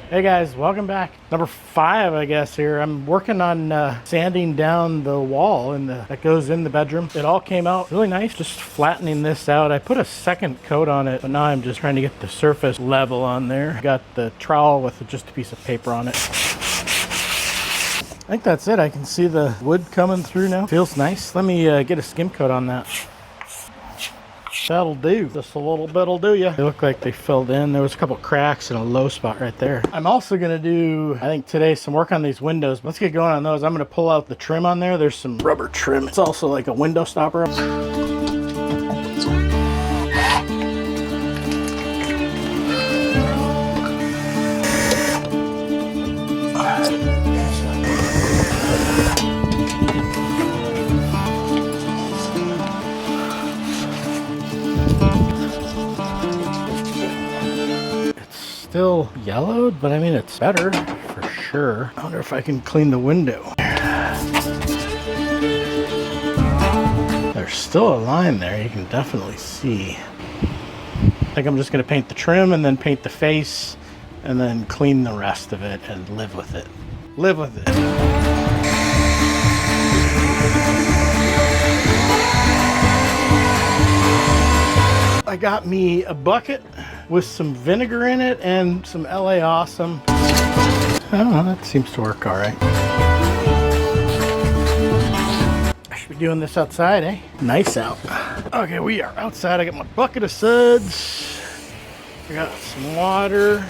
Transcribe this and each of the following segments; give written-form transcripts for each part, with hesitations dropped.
Hey guys, welcome back. Number 5, I guess here. I'm working on sanding down the wall that goes in the bedroom. It all came out really nice, just flattening this out. I put a second coat on it, but now I'm just trying to get the surface level on there. Got the trowel with just a piece of paper on it. I think that's it. I can see the wood coming through now. Feels nice. Let me get a skim coat on that. That'll do. Just a little bit'll do ya. They look like they filled in. There was a couple cracks and a low spot right there. I'm also gonna do, I think today, some work on these windows. Let's get going on those. I'm gonna pull out the trim on there. There's some rubber trim. It's also like a window stopper. Still yellowed, but I mean it's better for sure. I wonder if I can clean the window. There's still a line there, you can definitely see. I think I'm just gonna paint the trim and then paint the face and then clean the rest of it and live with it. Live with it. I got me a bucket with some vinegar in it and some LA Awesome. I don't know, that seems to work all right. I should be doing this outside, eh? Nice out. Okay, we are outside. I got my bucket of suds. I got some water.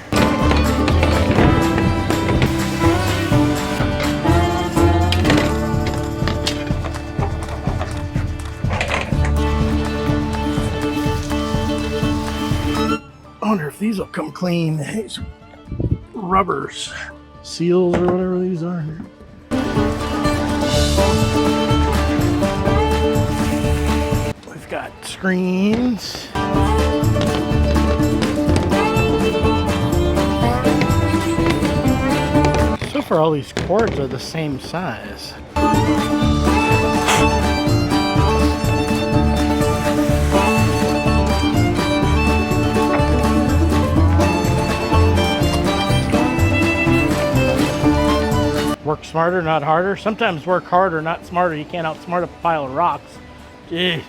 I wonder if these will come clean. These rubbers, seals or whatever these are. We've got screens. So far all these cords are the same size. Work smarter, not harder. Sometimes work harder, not smarter. You can't outsmart a pile of rocks. Gee.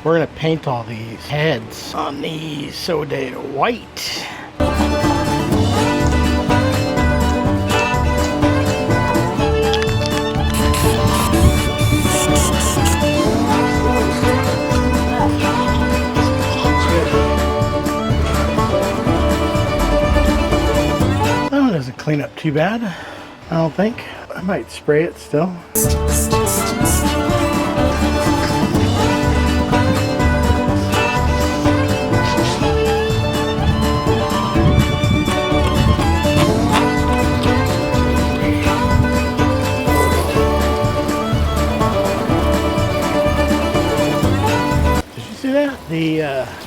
We're gonna paint all these heads on these so they're white. Doesn't clean up too bad, I don't think. I might spray it still. Did you see that?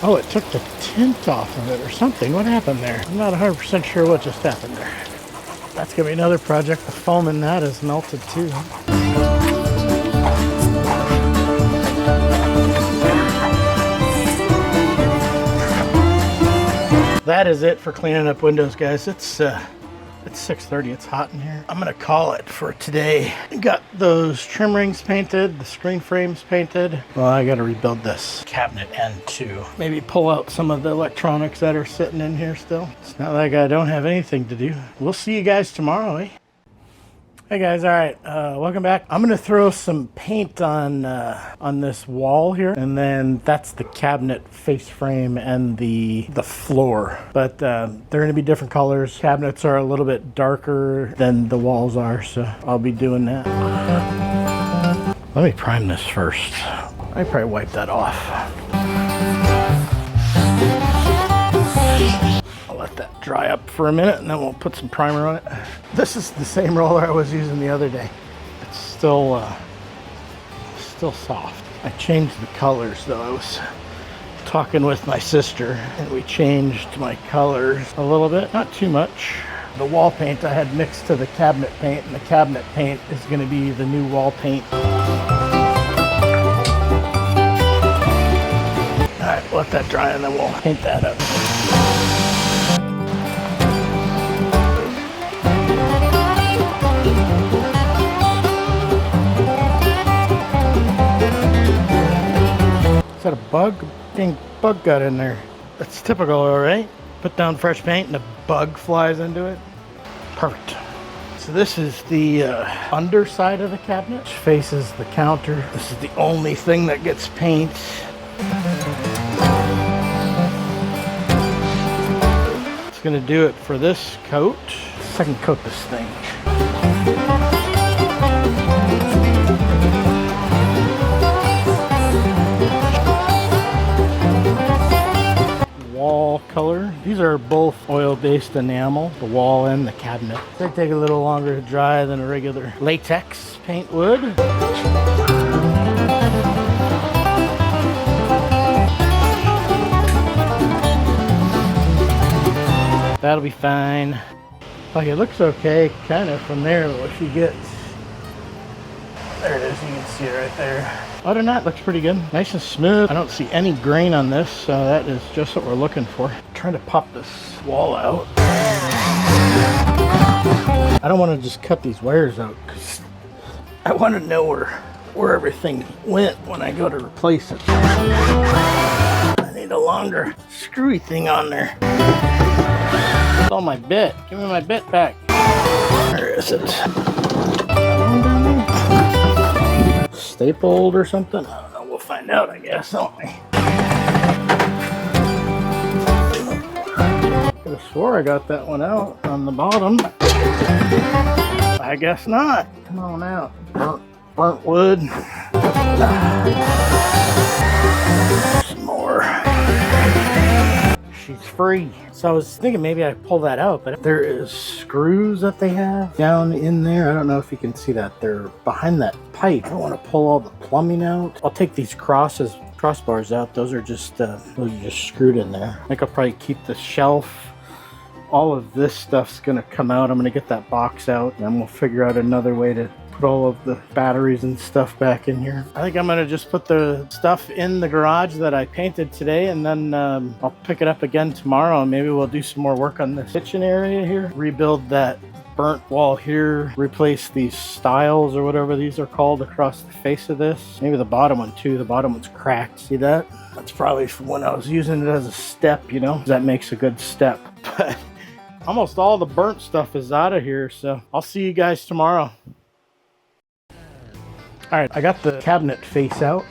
Oh, it took the tint off of it or something. What happened there? I'm not 100% sure what just happened there. That's gonna be another project. The foam in that is melted too. That is it for cleaning up windows, guys. It's 6:30. It's hot in here. I'm gonna call it for today. Got those trim rings painted, the screen frames painted. Well, I gotta rebuild this cabinet end too. Maybe pull out some of the electronics that are sitting in here still. It's not like I don't have anything to do. We'll see you guys tomorrow, eh? Hey guys, all right, welcome back. I'm gonna throw some paint on this wall here, and then that's the cabinet face frame and the floor. But they're gonna be different colors. Cabinets are a little bit darker than the walls are, so I'll be doing that. Let me prime this first. I probably wipe that off. Let that dry up for a minute and then we'll put some primer on it. This is the same roller I was using the other day. It's still soft. I changed the colors though. I was talking with my sister and we changed my colors a little bit, not too much. The wall paint I had mixed to the cabinet paint, and the cabinet paint is going to be the new wall paint. Alright, let that dry and then we'll paint that up. Is that a bug? Dang, bug got in there. That's typical, alright? Put down fresh paint and a bug flies into it. Perfect. So this is the underside of the cabinet, which faces the counter. This is the only thing that gets paint. It's gonna do it for this coat. Second coat this thing. Wall color. These are both oil-based enamel, the wall and the cabinet. They take a little longer to dry than a regular latex paint would. That'll be fine. Like, it looks okay, kind of from there, but what you get, there it is, you can see it right there. Other than that, looks pretty good. Nice and smooth. I don't see any grain on this, so that is just what we're looking for. I'm trying to pop this wall out. I don't want to just cut these wires out, because I want to know where everything went when I go to replace it. I need a longer screwy thing on there. Oh, my bit. Give me my bit back. Where is it? Stapled or something? I don't know. We'll find out, I guess, don't we? I could have swore I got that one out on the bottom. I guess not. Come on out. Burnt wood. Some more. She's free. So I was thinking maybe I pull that out, but there is screws that they have down in there. I don't know if you can see that. They're behind that pipe. I don't want to pull all the plumbing out. I'll take these crossbars out. Those are just screwed in there. I think I'll probably keep the shelf. All of this stuff's gonna come out. I'm gonna get that box out, and then we'll figure out another way to put all of the batteries and stuff back in here. I think I'm gonna just put the stuff in the garage that I painted today, and then I'll pick it up again tomorrow, and maybe we'll do some more work on this kitchen area here. Rebuild that burnt wall here, replace these stiles or whatever these are called across the face of this. Maybe the bottom one too. The bottom one's cracked. See that? That's probably from when I was using it as a step, you know? That makes a good step. But almost all the burnt stuff is out of here, so I'll see you guys tomorrow. Alright, I got the cabinet face out.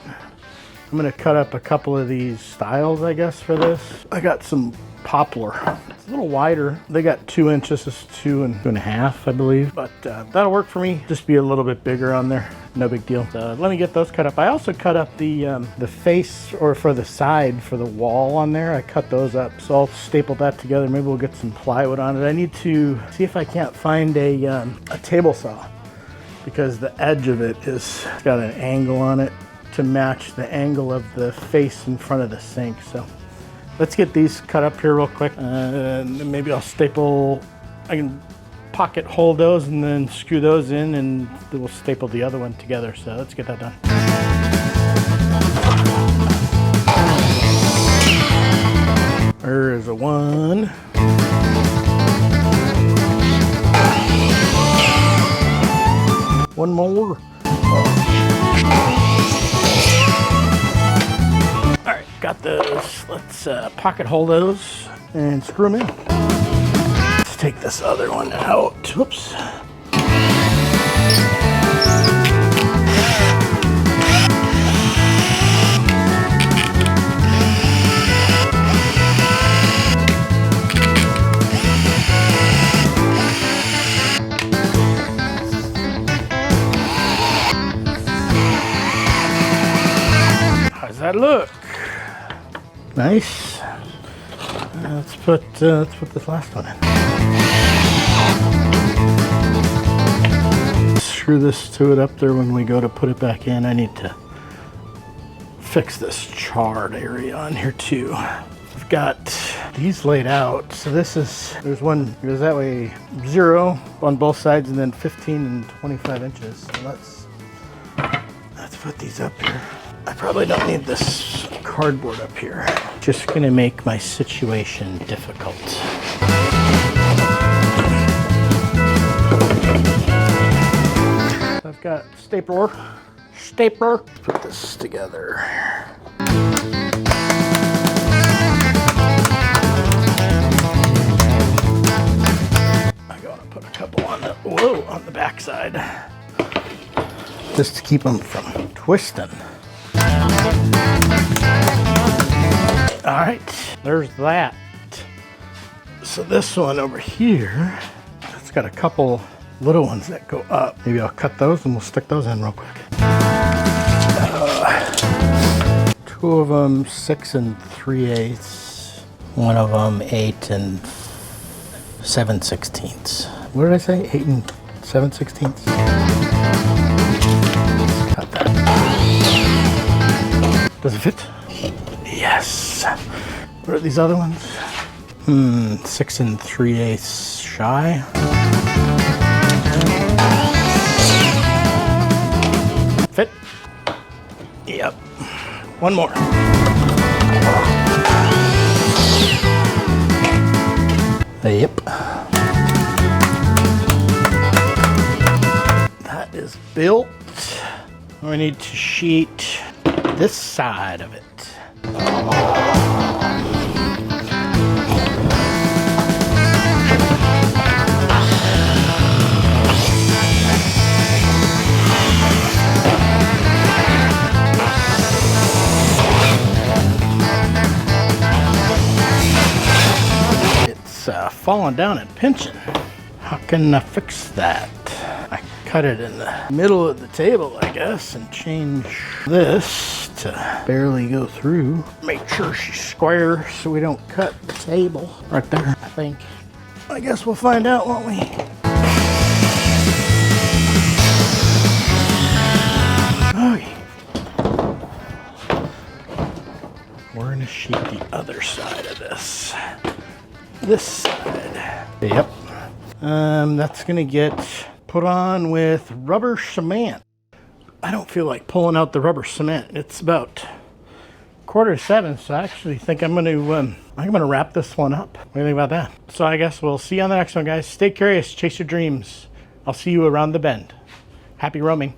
I'm going to cut up a couple of these stiles, I guess, for this. I got some poplar. It's a little wider. They got 2 inches. This is 2.5, I believe. But that'll work for me. Just be a little bit bigger on there. No big deal. So let me get those cut up. I also cut up the face, or for the side, for the wall on there. I cut those up. So I'll staple that together. Maybe we'll get some plywood on it. I need to see if I can't find a table saw, because the edge of it it's got an angle on it to match the angle of the face in front of the sink. So let's get these cut up here real quick, and maybe I'll staple. I can pocket hole those and then screw those in, and we'll staple the other one together. So let's get that done. There is a one. One more. All right, got those. Let's pocket hole those and screw them in. Let's take this other one out. Whoops. That look nice. Let's put this last one in. Screw this to it up there. When we go to put it back in, I need to fix this charred area on here too. I've got these laid out. So there's one goes that way, 0 on both sides, and then 15 and 25 inches. So let's put these up here. I probably don't need this cardboard up here. Just gonna make my situation difficult. I've got stapler. Put this together. I'm gonna put a couple on the back side, just to keep them from twisting. All right, there's that. So this one over here, it's got a couple little ones that go up. Maybe I'll cut those and we'll stick those in real quick. 2 of them 6 3/8. One of them 8 7/16. What did I say? 8 7/16. Cut that. Does it fit? Yes. What are these other ones? 6 3/8 shy. Fit? Yep. One more. Yep. That is built. We need to sheet this side of it. Falling down and pinching. How can I fix that? I cut it in the middle of the table, I guess, and change this to barely go through. Make sure she's square so we don't cut the table right there, I think. I guess we'll find out, won't we? Okay. We're gonna sheet the other side of this. This side. Yep. That's gonna get put on with rubber cement. I don't feel like pulling out the rubber cement. It's about 6:45, so I actually think I'm gonna wrap this one up. What do you think about that? So I guess we'll see you on the next one, guys. Stay curious, chase your dreams. I'll see you around the bend. Happy roaming.